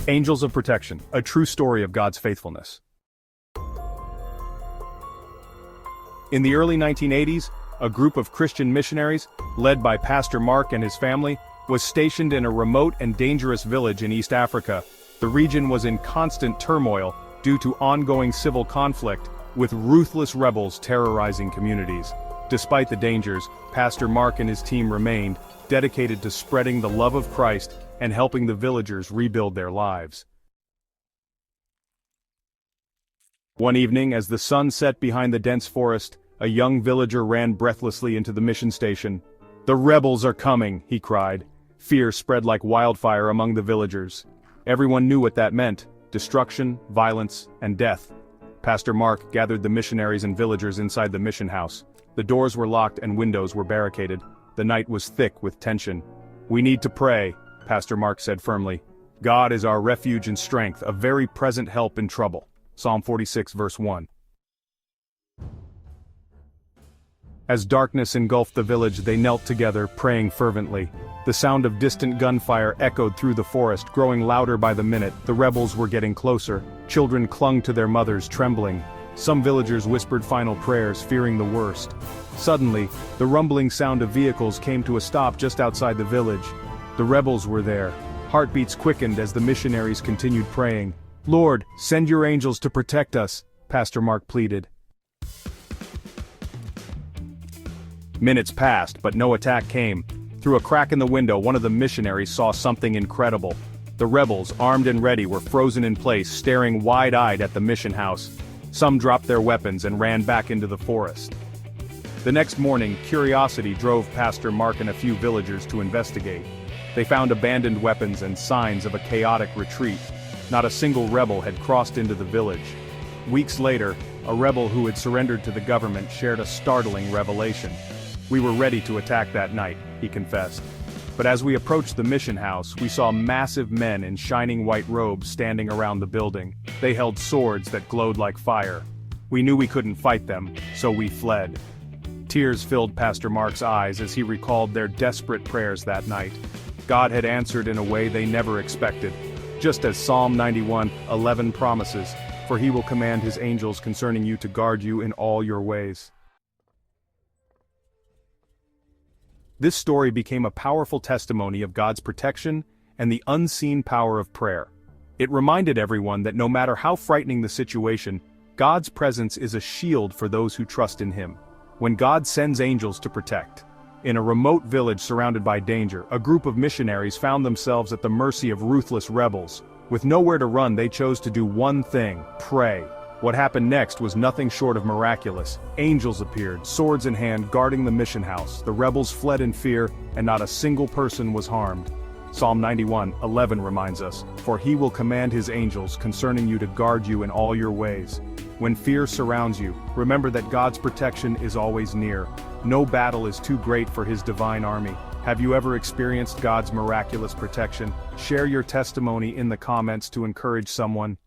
Angels of Protection, a true story of God's faithfulness. In the early 1980s, a group of Christian missionaries, led by Pastor Mark and his family, was stationed in a remote and dangerous village in East Africa. The region was in constant turmoil due to ongoing civil conflict, with ruthless rebels terrorizing communities. Despite the dangers, Pastor Mark and his team remained dedicated to spreading the love of Christ and helping the villagers rebuild their lives. One evening, as the sun set behind the dense forest, a young villager ran breathlessly into the mission station. "The rebels are coming," he cried. Fear spread like wildfire among the villagers. Everyone knew what that meant: destruction, violence, and death. Pastor Mark gathered the missionaries and villagers inside the mission house. The doors were locked and windows were barricaded. The night was thick with tension. "We need to pray," Pastor Mark said firmly. "God is our refuge and strength, a very present help in trouble." Psalm 46 verse 1. As darkness engulfed the village, they knelt together, praying fervently. The sound of distant gunfire echoed through the forest, growing louder by the minute. The rebels were getting closer. Children clung to their mothers, trembling. Some villagers whispered final prayers, fearing the worst. Suddenly, the rumbling sound of vehicles came to a stop just outside the village. The rebels were there. Heartbeats quickened as the missionaries continued praying. "Lord, send your angels to protect us," Pastor Mark pleaded. Minutes passed, but no attack came. Through a crack in the window, one of the missionaries saw something incredible. The rebels, armed and ready, were frozen in place, staring wide-eyed at the mission house. Some dropped their weapons and ran back into the forest. The next morning, curiosity drove Pastor Mark and a few villagers to investigate. They found abandoned weapons and signs of a chaotic retreat. Not a single rebel had crossed into the village. Weeks later, a rebel who had surrendered to the government shared a startling revelation. "We were ready to attack that night," he confessed. "But as we approached the mission house, we saw massive men in shining white robes standing around the building. They held swords that glowed like fire. We knew we couldn't fight them, so we fled." Tears filled Pastor Mark's eyes as he recalled their desperate prayers that night. God had answered in a way they never expected. Just as Psalm 91:11 promises, "For he will command his angels concerning you to guard you in all your ways." This story became a powerful testimony of God's protection and the unseen power of prayer. It reminded everyone that no matter how frightening the situation, God's presence is a shield for those who trust in him. When God sends angels to protect. In a remote village surrounded by danger, a group of missionaries found themselves at the mercy of ruthless rebels. With nowhere to run, they chose to do one thing: pray. What happened next was nothing short of miraculous. Angels appeared, swords in hand, guarding the mission house. The rebels fled in fear, and not a single person was harmed. Psalm 91:11 reminds us, "For he will command his angels concerning you to guard you in all your ways." When fear surrounds you, remember that God's protection is always near. No battle is too great for his divine army. Have you ever experienced God's miraculous protection? Share your testimony in the comments to encourage someone.